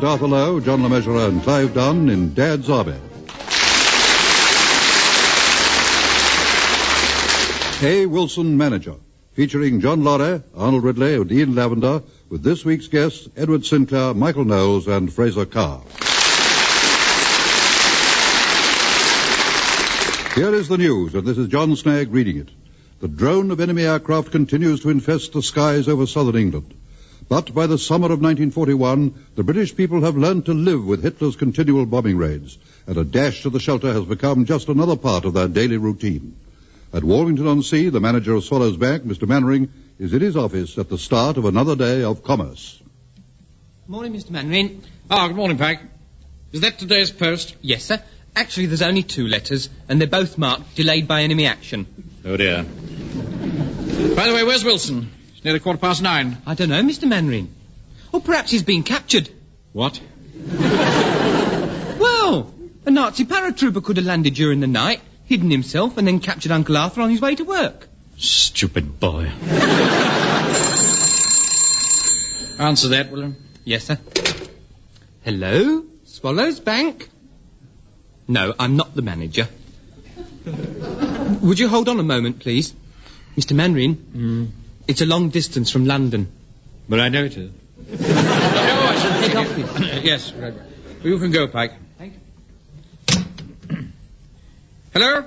Arthur Lowe, John LeMessurier and Clive Dunn in Dad's Arbit. A. Wilson, Manager, featuring John Lowe, Arnold Ridley, Dean Lavender, with this week's guests, Edward Sinclair, Michael Knowles, and Fraser Carr. Here is the news, and this is John Snag reading it. The drone of enemy aircraft continues to infest the skies over southern England. But by the summer of 1941, the British people have learned to live with Hitler's continual bombing raids, and a dash to the shelter has become just another part of their daily routine. At Warrington-on-Sea, the manager of Swallows Bank, Mr. Mandarin, is in his office at the start of another day of commerce. Morning, Mr. Mandarin. Good morning, Pike. Is that today's post? Yes, sir. Actually, there's only 2 letters, and they're both marked delayed by enemy action. Oh, dear. By the way, where's Wilson? It's nearly 9:15. I don't know, Mr. Mandarin. Or perhaps he's been captured. What? Well, a Nazi paratrooper could have landed during the night, hidden himself, and then captured Uncle Arthur on his way to work. Stupid boy. Answer that, will you? Yes, sir. Hello? Swallows Bank? No, I'm not the manager. Would you hold on a moment, please? Mr. Mandarin? It's a long distance from London. But I know it is. I should Head office. Yes, right. You can go, Pike. Thank you. Hello?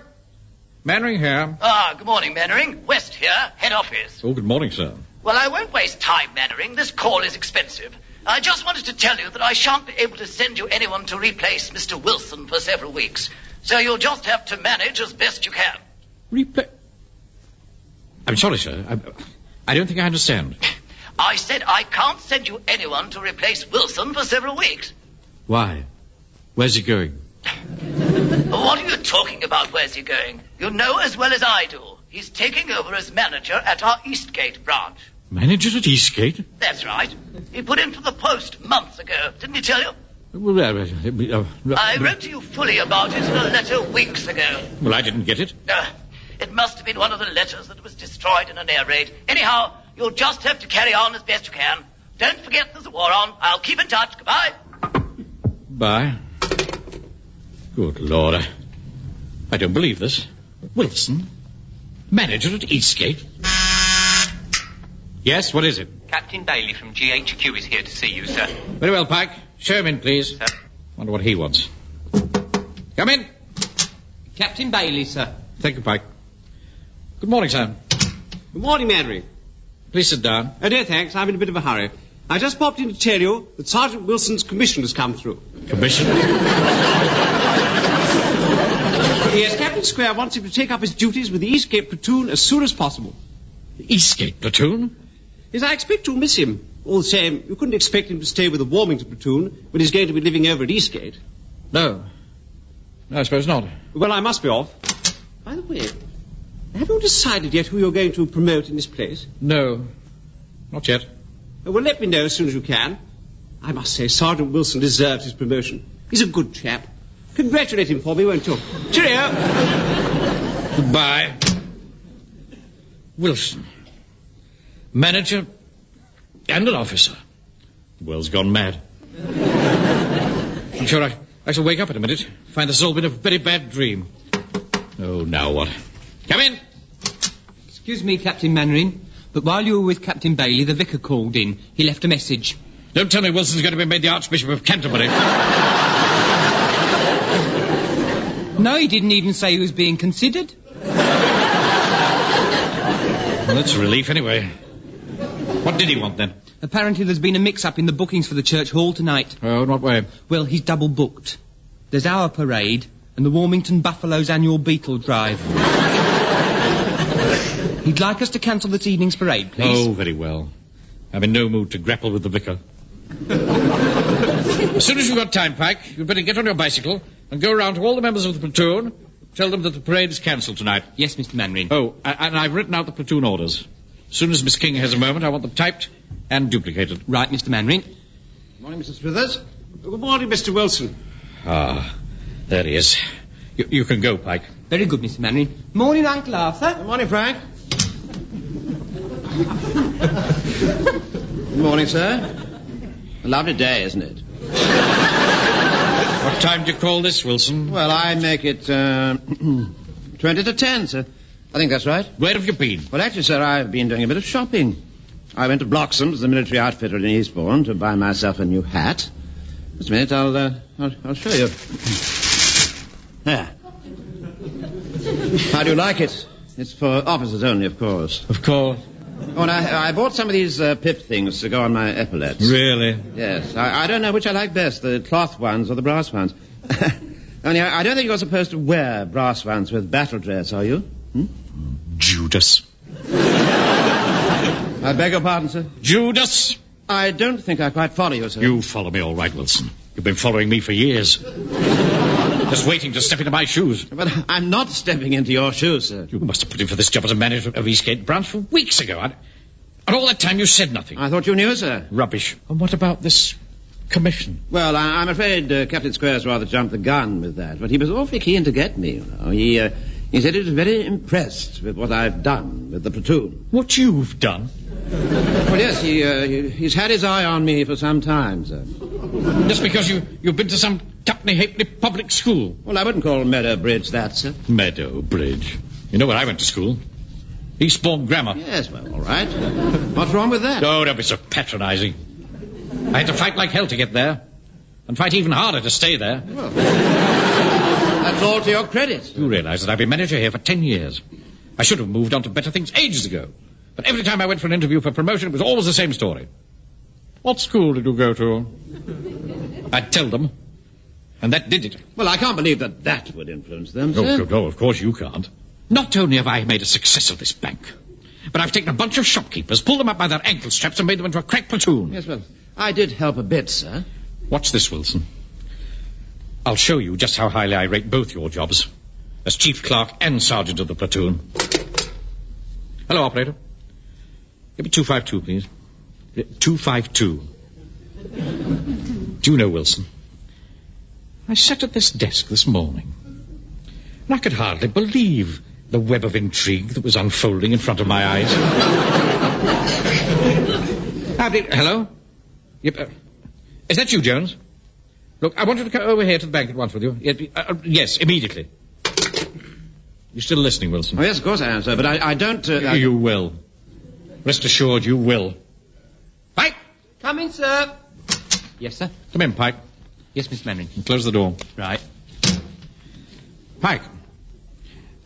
Mandarin here. Good morning, Mandarin. West here, head office. Oh, good morning, sir. Well, I won't waste time, Mandarin. This call is expensive. I just wanted to tell you that I shan't be able to send you anyone to replace Mr. Wilson for several weeks. So you'll just have to manage as best you can. I'm sorry, sir. I don't think I understand. I said I can't send you anyone to replace Wilson for several weeks. Why? Where's he going? What are you talking about, where's he going? You know as well as I do. He's taking over as manager at our Eastgate branch. Manager at Eastgate? That's right. He put in for the post months ago. Didn't he tell you? I wrote to you fully about it in a letter weeks ago. Well, I didn't get it. It must have been one of the letters that was destroyed in an air raid. Anyhow, you'll just have to carry on as best you can. Don't forget there's a war on. I'll keep in touch. Goodbye. Bye. Good Lord. I don't believe this. Wilson? Manager at Eastgate? Yes, what is it? Captain Bailey from GHQ is here to see you, sir. Very well, Pike. Show him in, please. Sir. Wonder what he wants. Come in. Captain Bailey, sir. Thank you, Pike. Good morning, sir. Good morning, Mandarin. Please sit down. Oh, no, thanks. I'm in a bit of a hurry. I just popped in to tell you that Sergeant Wilson's commission has come through. Commission? Yes, Captain Square wants him to take up his duties with the Eastgate platoon as soon as possible. The Eastgate platoon? Yes, I expect you'll miss him. All the same, you couldn't expect him to stay with the Warrington platoon when he's going to be living over at Eastgate. No. No, I suppose not. Well, I must be off. By the way, have you decided yet who you're going to promote in this place? No. Not yet. Well, let me know as soon as you can. I must say, Sergeant Wilson deserves his promotion. He's a good chap. Congratulate him for me, won't you? Cheerio! Goodbye. Wilson. Manager and an officer. The world's gone mad. I'm sure I shall wake up in a minute, find this has all been a very bad dream. Oh, now what? Come in! Excuse me, Captain Mandarin, but while you were with Captain Bailey, the vicar called in. He left a message. Don't tell me Wilson's going to be made the Archbishop of Canterbury. No, he didn't even say he was being considered. Well, that's a relief anyway. What did he want then? Apparently there's been a mix-up in the bookings for the church hall tonight. Oh, in what way? Well, he's double booked. There's our parade and the Warrington Buffalo's annual beetle drive. He'd like us to cancel this evening's parade, please. Oh, very well. I'm in no mood to grapple with the vicar. As soon as you've got time, Pike, you'd better get on your bicycle and go round to all the members of the platoon, tell them that the parade is cancelled tonight. Yes, Mr. Mandarin. Oh, and I've written out the platoon orders. As soon as Miss King has a moment, I want them typed and duplicated. Right, Mr. Mandarin. Good morning, Mr. Smithers. Good morning, Mr. Wilson. Ah, there he is. You can go, Pike. Very good, Mr. Mandarin. Morning, Uncle Arthur. Good morning, Frank. Good morning, sir. A lovely day, isn't it? What time do you call this, Wilson? Well, I make it 20 to 10, sir. I think that's right. Where have you been? Well, actually, sir, I've been doing a bit of shopping. I went to Bloxham's, the military outfitter in Eastbourne, to buy myself a new hat. Just a minute, I'll show you. There. How do you like it? It's for officers only, of course. Of course. Oh, and I bought some of these pip things to go on my epaulets. Really? Yes. I don't know which I like best, the cloth ones or the brass ones. Only I don't think you're supposed to wear brass ones with battle dress, are you? Judas. I beg your pardon, sir? Judas! I don't think I quite follow you, sir. You follow me all right, Wilson. You've been following me for years. Just waiting to step into my shoes. But I'm not stepping into your shoes, sir. You must have put in for this job as a manager of Eastgate branch for weeks ago. And all that time you said nothing. I thought you knew, sir. Rubbish. And what about this commission? Well, I'm afraid Captain Squares rather jumped the gun with that. But he was awfully keen to get me, you know. He said he was very impressed with what I've done with the platoon. What you've done? Well, yes, he's had his eye on me for some time, sir. Just because you've been to some tuppenny halfpenny public school? Well, I wouldn't call Meadow Bridge that, sir. Meadow Bridge? You know where I went to school? Eastbourne Grammar. Yes, well, all right. What's wrong with that? Oh, don't be so patronising. I had to fight like hell to get there. And fight even harder to stay there. Well, that's all to your credit. You realise that I've been manager here for 10 years. I should have moved on to better things ages ago. But every time I went for an interview for promotion, it was always the same story. What school did you go to? I'd tell them. And that did it. Well, I can't believe that would influence them, sir. No, of course you can't. Not only have I made a success of this bank, but I've taken a bunch of shopkeepers, pulled them up by their ankle straps, and made them into a crack platoon. Yes, well, I did help a bit, sir. Watch this, Wilson. I'll show you just how highly I rate both your jobs, as chief clerk and sergeant of the platoon. Hello, operator. Give me 252, please. 252. Do you know, Wilson, I sat at this desk this morning, and I could hardly believe the web of intrigue that was unfolding in front of my eyes. Hello? Yep. Is that you, Jones? Look, I want you to come over here to the bank at once with you. Yes, immediately. You still listening, Wilson? Oh, yes, of course I am, sir, but I don't... You will. Rest assured, you will. Pike! Coming, sir. Yes, sir. Come in, Pike. Yes, Miss Manning. And close the door. Right. Pike,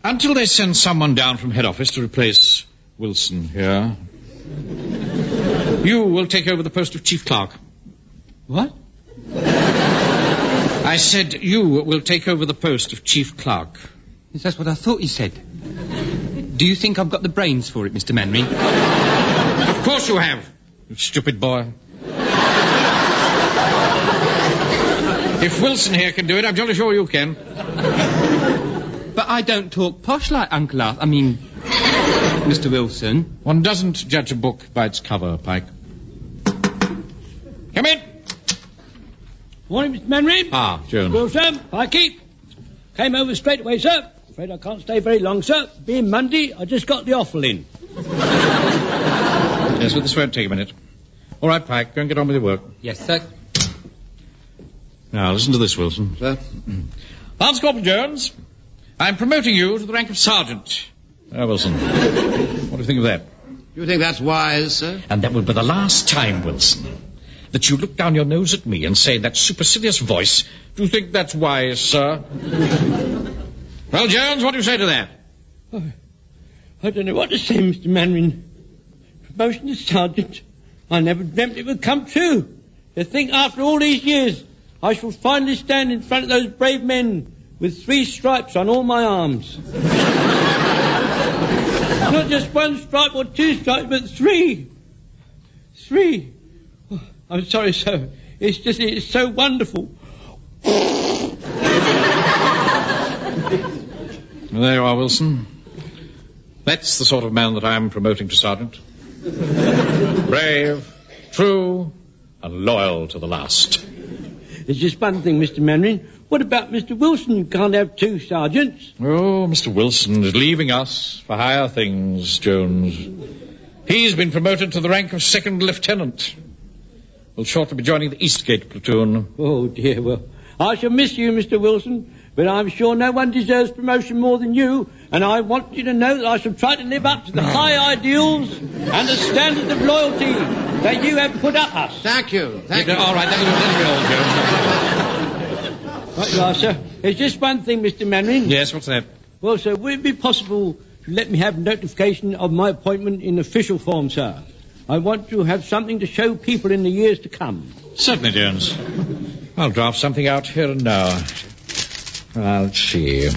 until they send someone down from head office to replace Wilson here, you will take over the post of chief clerk. What? I said you will take over the post of chief clerk. Yes, that's what I thought you said. Do you think I've got the brains for it, Mr. Manring? Of course you have, you stupid boy. If Wilson here can do it, I'm jolly sure you can. But I don't talk posh like Uncle Arthur. I mean, Mr. Wilson. One doesn't judge a book by its cover, Pike. Come in. Morning, Mr. Manring. Ah, Jones. Wilson, Pikey. Came over straight away, sir. Afraid I can't stay very long, sir. Being Monday, I just got the offal in. Yes, well, this won't take a minute. All right, Pike, go and get on with your work. Yes, sir. Now, listen to this, Wilson. Sir? Lance Corporal Jones, I'm promoting you to the rank of sergeant. Now, Wilson, what do you think of that? You think that's wise, sir? And that will be the last time, Wilson, that you look down your nose at me and say in that supercilious voice, do you think that's wise, sir? Well, Jones, what do you say to that? Oh, I don't know what to say, Mr. Manring. Promotion to sergeant. I never dreamt it would come true. To think after all these years, I shall finally stand in front of those brave men with 3 stripes on all my arms. Not just 1 stripe or 2 stripes, but 3. 3. Oh, I'm sorry, sir. It's so wonderful. There you are, Wilson. That's the sort of man that I'm promoting to sergeant. Brave, true, and loyal to the last. There's just one thing, Mr. Manring. What about Mr. Wilson? You can't have 2 sergeants. Oh, Mr. Wilson is leaving us for higher things, Jones. He's been promoted to the rank of second lieutenant. will shortly be joining the Eastgate platoon. Oh, dear, well, I shall miss you, Mr. Wilson, but I'm sure no one deserves promotion more than you, and I want you to know that I shall try to live up to the high ideals and the standards of loyalty that you have put up us. Thank you. Thank you. All right, that'll be all, Jones. Right you are, sir. There's just one thing, Mr. Mandarin. Yes, what's that? Well, sir, would it be possible to let me have notification of my appointment in official form, sir? I want to have something to show people in the years to come. Certainly, Jones. I'll draft something out here and now. Let's see.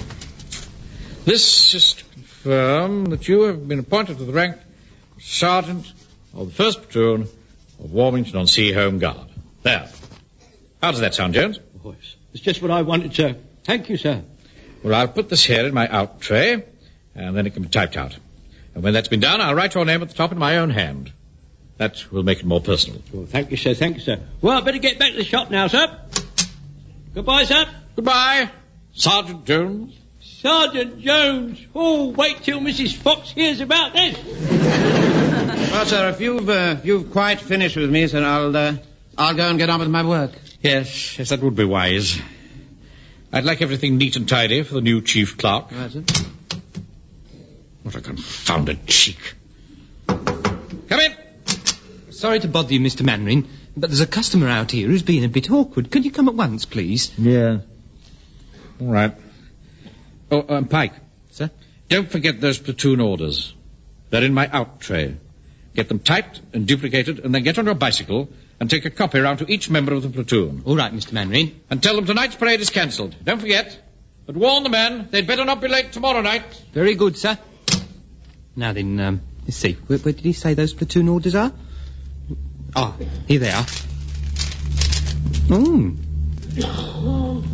This is to confirm that you have been appointed to the rank of Sergeant of the 1st Platoon of Warrington-on-Sea Home Guard. There. How does that sound, Jones? Oh, it's just what I wanted, sir. Thank you, sir. Well, I'll put this here in my out tray, and then it can be typed out. And when that's been done, I'll write your name at the top in my own hand. That will make it more personal. Well, thank you, sir. Thank you, sir. Well, I better get back to the shop now, sir. Goodbye, sir. Goodbye, Sergeant Jones. Sergeant Jones. Oh, wait till Mrs. Fox hears about this. Well, sir, if you've quite finished with me, sir, I'll go and get on with my work. Yes, that would be wise. I'd like everything neat and tidy for the new chief clerk. Right, sir. What a confounded cheek. Come in. Sorry to bother you, Mr. Mandarin, but there's a customer out here who's being a bit awkward. Could you come at once, please? Yeah. All right. Oh, Pike. Sir? Don't forget those platoon orders. They're in my out tray. Get them typed and duplicated, and then get on your bicycle and take a copy around to each member of the platoon. All right, Mr. Mandarin. And tell them tonight's parade is cancelled. Don't forget. But warn the men they'd better not be late tomorrow night. Very good, sir. Now then, let's see. Where did he say those platoon orders are? Ah, here they are.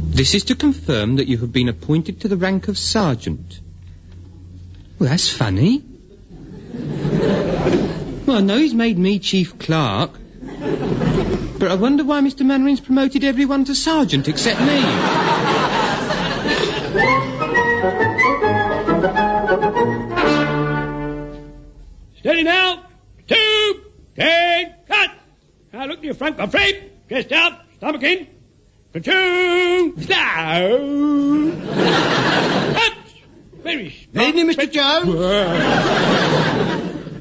This is to confirm that you have been appointed to the rank of sergeant. Well, that's funny. Well, I know he's made me chief clerk, but I wonder why Mr. Mandarin's promoted everyone to sergeant except me. Steady now. 2, 10, cut. Now look to your front, Godfrey. Chest out, stomach in. Platoon, slow. Up. Very smart. Evening, Mr. Jones.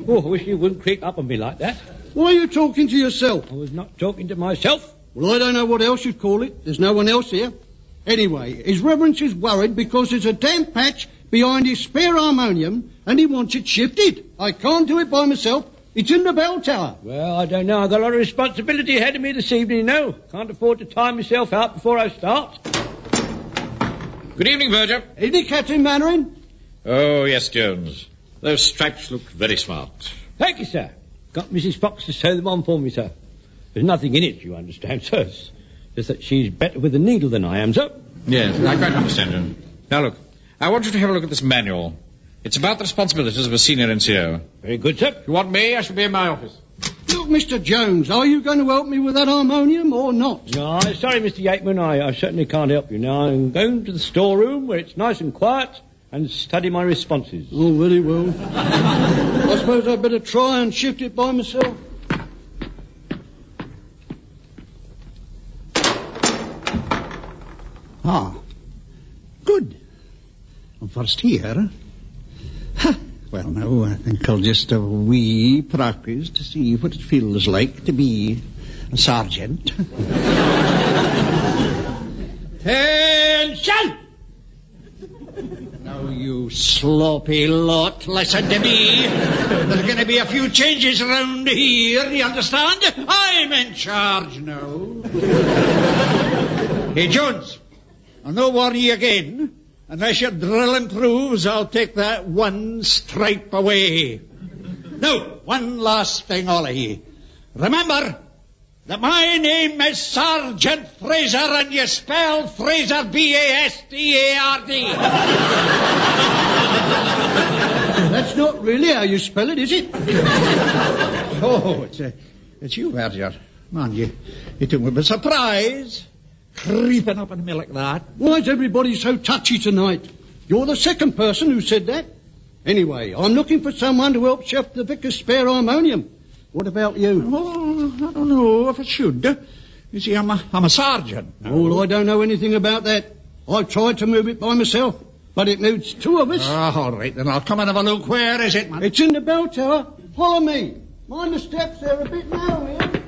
Oh, I wish you wouldn't creep up on me like that. Why are you talking to yourself? I was not talking to myself. Well, I don't know what else you'd call it. There's no one else here. Anyway, His Reverence is worried because there's a damp patch behind his spare harmonium and he wants it shifted. I can't do it by myself. It's in the bell tower. Well, I don't know. I've got a lot of responsibility ahead of me this evening, you know. Can't afford to time myself out before I start. Good evening, Verger. Evening, Captain Mandarin. Oh, yes, Jones. Those stripes look very smart. Thank you, sir. Got Mrs. Fox to sew them on for me, sir. There's nothing in it, you understand, sir. It's just that she's better with a needle than I am, sir. Yes, I quite understand, Jones. Now, look, I want you to have a look at this manual. It's about the responsibilities of a senior NCO. Very good, sir. If you want me, I shall be in my office. Look, Mr. Jones, are you going to help me with that harmonium or not? No, sorry, Mr. Yateman, I certainly can't help you. Now, I'm going to the storeroom where it's nice and quiet and study my responses. Oh, very well. I suppose I'd better try and shift it by myself. Ah, good. I'm first here. Ha. Well, now, I think I'll just have a wee practice to see what it feels like to be a sergeant. Attention! Now, you sloppy lot, listen to me. There's going to be a few changes around here, you understand? I'm in charge now. Hey, Jones, I'll no worry you again. Unless your drilling proves, I'll take that one stripe away. Now, one last thing, all of ye. Remember that my name is Sergeant Fraser, and you spell Fraser B-A-S-T-A-R-D. That's not really how you spell it, is it? Oh, it's you, Verger. Man, you took me by surprise. Creeping up on me like that. Why is everybody so touchy tonight? You're the second person who said that. Anyway, I'm looking for someone to help chef the vicar's spare harmonium. What about you? Oh, Well, I don't know if it should. You see, I'm a sergeant. Oh, I don't know anything about that. I've tried to move it by myself, but it needs two of us. All right, then I'll come and have a look. Where is it, man? It's in the bell tower. Follow me. Mind the steps, they're a bit narrow here.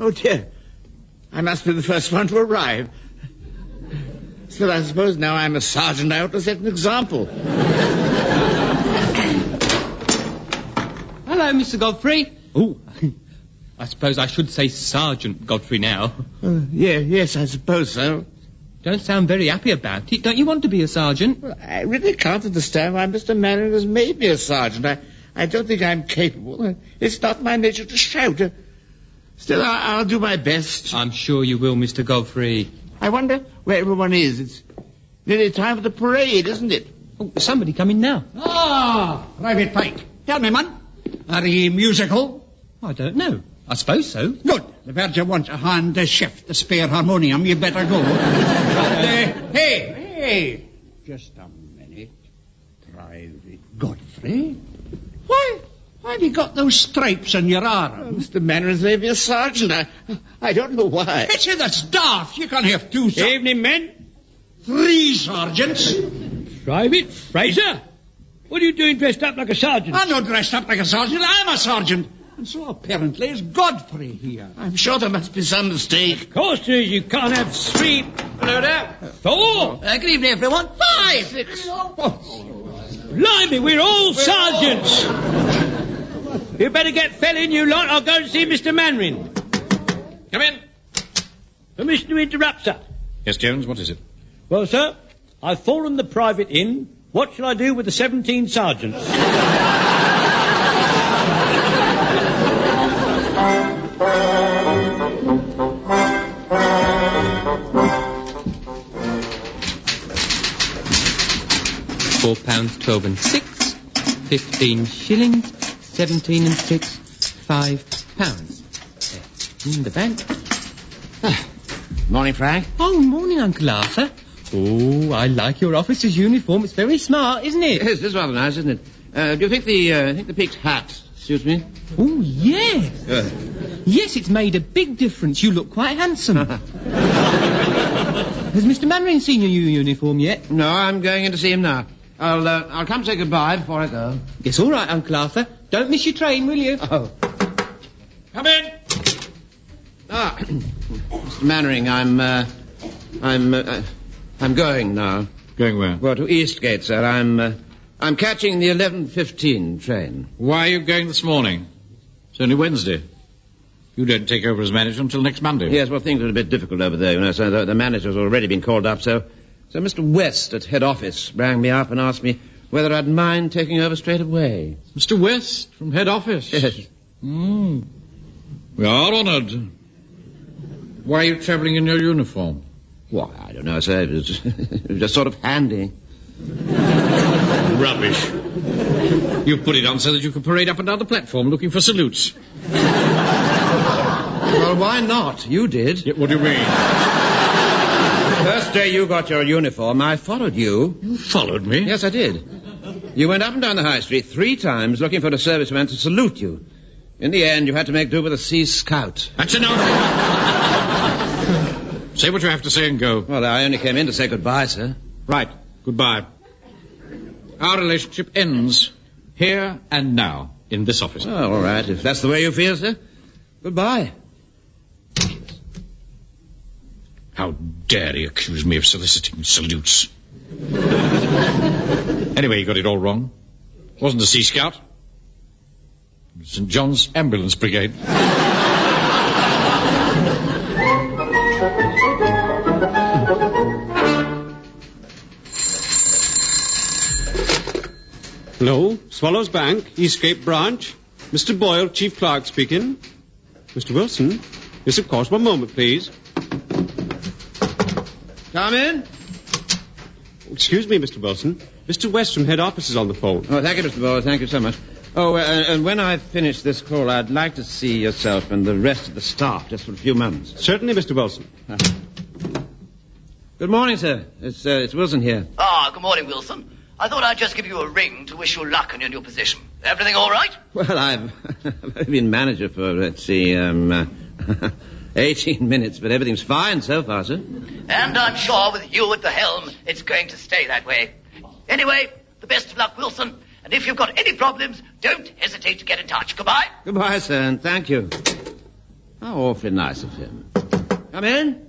Oh, dear. I must be the first one to arrive. Still, I suppose now I'm a sergeant, I ought to set an example. Hello, Mr. Godfrey. Oh, I suppose I should say Sergeant Godfrey now. Yes, I suppose so. Don't sound very happy about it. Don't you want to be a sergeant? Well, I really can't understand why Mr. Manning has made me a sergeant. I don't think I'm capable. It's not my nature to shout. Still, I'll do my best. I'm sure you will, Mr. Godfrey. I wonder where everyone is. It's nearly time for the parade, isn't it? Oh, there's somebody coming now. Ah, Private Pike. Tell me, man. Are ye musical? I don't know. I suppose so. Good. If you want a hand to shift the spare harmonium, you better go. Hey. Just a minute. Private Godfrey? Why have you got those stripes on your arm? Mr. Mandarin's made me a sergeant. I don't know why. Picture that's daft. You can't have two sergeants. Evening, men. 3 sergeants. Private Fraser. What are you doing dressed up like a sergeant? I'm not dressed up like a sergeant. I'm a sergeant. And so apparently is Godfrey here. I'm sure there must be some mistake. Of course there is. You can't have 3. Hello there. 4. Good evening, everyone. 5. 6. Blimey, we're all sergeants. You better get fell in, you lot. I'll go and see Mr. Mandarin. Come in. Permission to interrupt, sir. Yes, Jones, what is it? Well, sir, I've fallen the private in. What shall I do with the 17 sergeants? £4.12 and 6, 15 shillings, 17 and 6, £5. In the bank. Morning, Frank. Oh, morning, Uncle Arthur. Oh, I like your officer's uniform. It's very smart, isn't it? Yes, it's rather nice, isn't it? Do you think the peaked hat suits me? Oh, yes. Yes, it's made a big difference. You look quite handsome. Has Mr. Mandarin seen your new uniform yet? No, I'm going in to see him now. I'll come say goodbye before I go. Yes, all right, Uncle Arthur. Don't miss your train, will you? Oh. Come in. Mr. Mannering, I'm going now. Going where? Well, to Eastgate, sir. I'm catching the 11:15 train. Why are you going this morning? It's only Wednesday. You don't take over as manager until next Monday. Yes, well, things are a bit difficult over there, you know, so the manager's already been called up, so Mr. West at head office rang me up and asked me whether I'd mind taking over straight away. Mr. West from head office? Yes. We are honoured. Why are you travelling in your uniform? Why, I don't know, sir. It was just sort of handy. Rubbish. You put it on so that you could parade up and down the platform looking for salutes. Well, why not? You did. Yeah, what do you mean? First day you got your uniform, I followed you. You followed me? Yes, I did. You went up and down the high street 3 times looking for a serviceman to salute you. In the end, you had to make do with a sea scout. That's enough. Say what you have to say and go. Well, I only came in to say goodbye, sir. Right. Goodbye. Our relationship ends here and now in this office. Oh, all right. If that's the way you feel, sir. Goodbye. How dare he accuse me of soliciting salutes? Anyway, you got it all wrong. Wasn't a Sea Scout. St. John's Ambulance Brigade. Hello, Swallows Bank, Eastgate Branch. Mr. Boyle, Chief Clerk speaking. Mr. Wilson? Yes, of course. One moment, please. Come in. Excuse me, Mr. Wilson. Mr. West from head office is on the phone. Oh, thank you, Mr. Boyle. Thank you so much. Oh, and when I finish this call, I'd like to see yourself and the rest of the staff just for a few moments. Certainly, Mr. Wilson. Good morning, sir. It's Wilson here. Good morning, Wilson. I thought I'd just give you a ring to wish you luck in your new position. Everything all right? Well, I've been manager for, 18 minutes, but everything's fine so far, sir. And I'm sure with you at the helm, it's going to stay that way. Anyway, the best of luck, Wilson. And if you've got any problems, don't hesitate to get in touch. Goodbye. Goodbye, sir, and thank you. How awfully nice of him. Come in.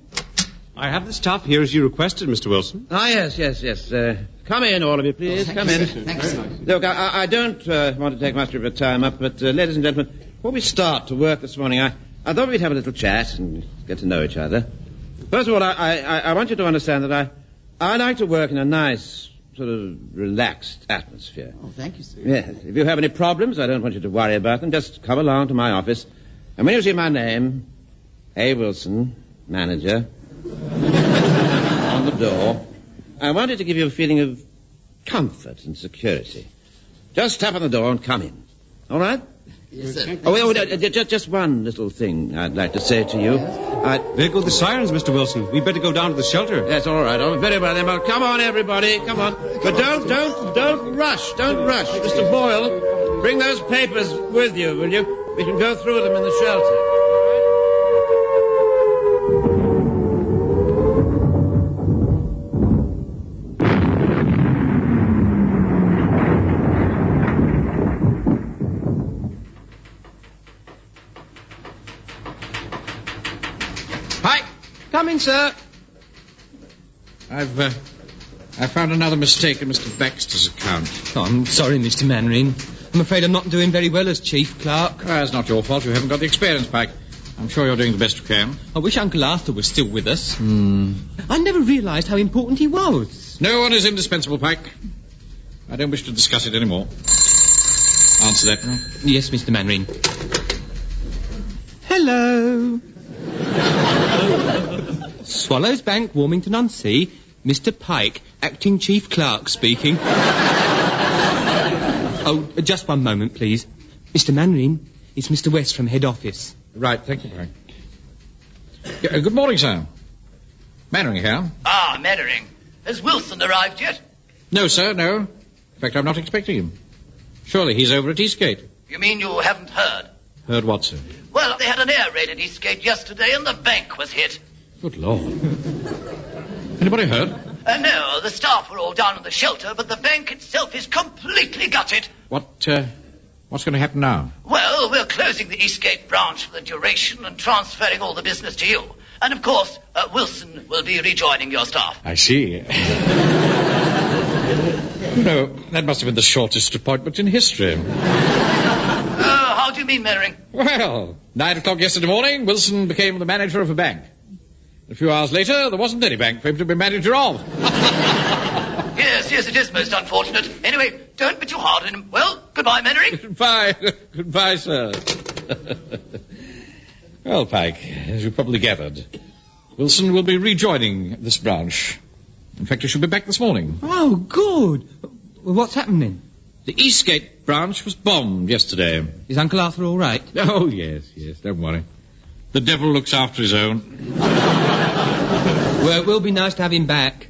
I have the stuff here as you requested, Mr. Wilson. Ah, yes. Come in, all of you, please. Come in. Thanks. Look, I don't want to take much of your time up, but ladies and gentlemen, before we start to work this morning, I thought we'd have a little chat and get to know each other. First of all, I want you to understand that I like to work in a nice, sort of relaxed atmosphere. Oh, thank you, sir. Yes. If you have any problems, I don't want you to worry about them. Just come along to my office. And when you see my name, A. Wilson, manager, on the door, I wanted to give you a feeling of comfort and security. Just tap on the door and come in. All right? Yes, sir. Just one little thing I'd like to say to you. There go the sirens, Mr. Wilson. We'd better go down to the shelter. That's all right. Oh, very well then. Well, come on, everybody. Come on. But don't rush. Don't rush. Mr. Boyle, bring those papers with you, will you? We can go through them in the shelter. Coming, sir. I found another mistake in Mr. Baxter's account. Oh, I'm sorry, Mr. Mandarin. I'm afraid I'm not doing very well as chief clerk. It's not your fault. You haven't got the experience, Pike. I'm sure you're doing the best you can. I wish Uncle Arthur was still with us. I never realised how important he was. No one is indispensable, Pike. I don't wish to discuss it anymore. Answer that now. Yes, Mr. Mandarin. Hello. Swallows Bank, Warrington-on-Sea. Mr. Pike, acting chief clerk speaking. Oh, just one moment, please. Mr. Mandarin, it's Mr. West from head office. Right, thank you, Pike. Good morning, sir. Mannering here. Ah, Mannering. Has Wilson arrived yet? No, sir, no. In fact, I'm not expecting him. Surely he's over at Eastgate. You mean you haven't heard? Heard what, sir? Well, they had an air raid at Eastgate yesterday and the bank was hit. Good Lord. Anybody hurt? No, the staff were all down in the shelter, but the bank itself is completely gutted. What's going to happen now? Well, we're closing the Eastgate branch for the duration and transferring all the business to you. And, of course, Wilson will be rejoining your staff. I see. No, that must have been the shortest appointment in history. How do you mean, Mannering? Well, 9 o'clock yesterday morning, Wilson became the manager of a bank. A few hours later, there wasn't any bank for him to be manager of. Yes, it is most unfortunate. Anyway, don't be too hard on him. Well, goodbye, Mannering. Goodbye, sir. Well, Pike, as you probably gathered, Wilson will be rejoining this branch. In fact, he should be back this morning. Oh, good. Well, what's happening? The Eastgate branch was bombed yesterday. Is Uncle Arthur all right? Oh, yes, don't worry. The devil looks after his own. Well, it will be nice to have him back.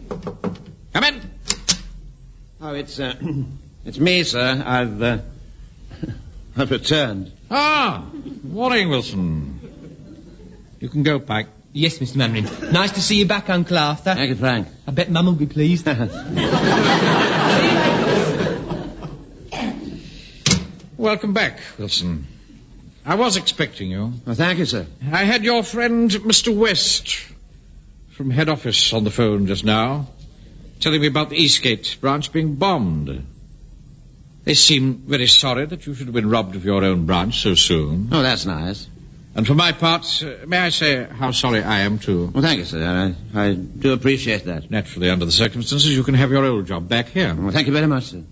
Come in. Oh, it's me, sir. I've returned. Morning, Wilson. You can go, Pike. Yes, Mr. Mandarin. Nice to see you back, Uncle Arthur. Thank you, Frank. I bet Mum will be pleased. Welcome back, Wilson. I was expecting you. Well, thank you, sir. I had your friend, Mr. West, from head office on the phone just now, telling me about the Eastgate branch being bombed. They seem very sorry that you should have been robbed of your own branch so soon. Oh, that's nice. And for my part, may I say how sorry I am, too? Well, thank you, sir. I do appreciate that. Naturally, under the circumstances, you can have your old job back here. Well, thank you very much, sir.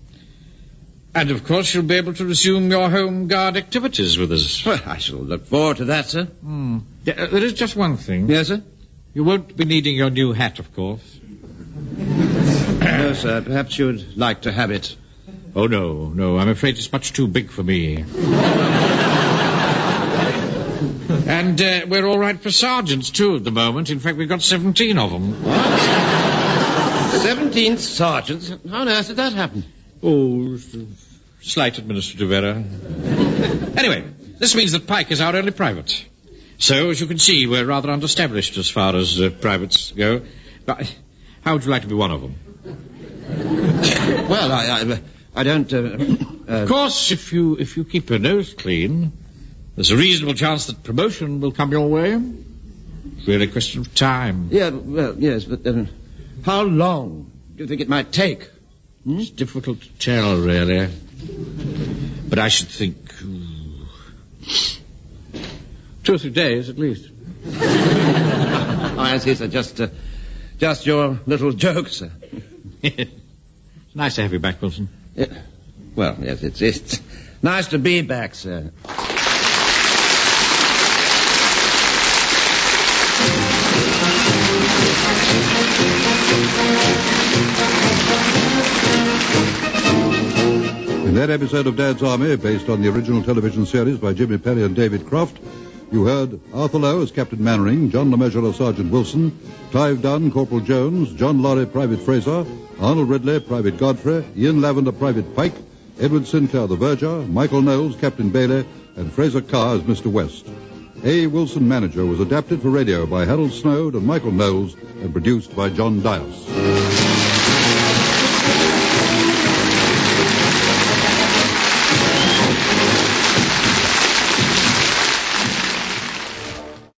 And, of course, you'll be able to resume your home guard activities with us. Well, I shall look forward to that, sir. There is just one thing. Yes, sir? You won't be needing your new hat, of course. No, sir. Perhaps you'd like to have it. Oh, no. I'm afraid it's much too big for me. And we're all right for sergeants, too, at the moment. In fact, we've got 17 of them. What? 17th Sergeant? How on earth did that happen? Oh, slight administrative error. Anyway, this means that Pike is our only private. So, as you can see, we're rather underestablished as far as privates go. But how would you like to be one of them? Well, I don't... Of course, if you keep your nose clean, there's a reasonable chance that promotion will come your way. It's really a question of time. Yeah, well, yes, but how long do you think it might take? It's difficult to tell, really. But I should think 2 or 3 days, at least. Oh, I see, sir. Just your little joke, sir. It's nice to have you back, Wilson. Yeah. Well, yes, it's nice to be back, sir. In that episode of Dad's Army, based on the original television series by Jimmy Perry and David Croft, you heard Arthur Lowe as Captain Mannering, John LeMessurier as Sergeant Wilson, Clive Dunn, Corporal Jones, John Laurie, Private Fraser, Arnold Ridley, Private Godfrey, Ian Lavender, Private Pike, Edward Sinclair, the Verger, Michael Knowles, Captain Bailey, and Fraser Carr as Mr. West. A. Wilson, Manager, was adapted for radio by Harold Snowd and Michael Knowles and produced by John Dias.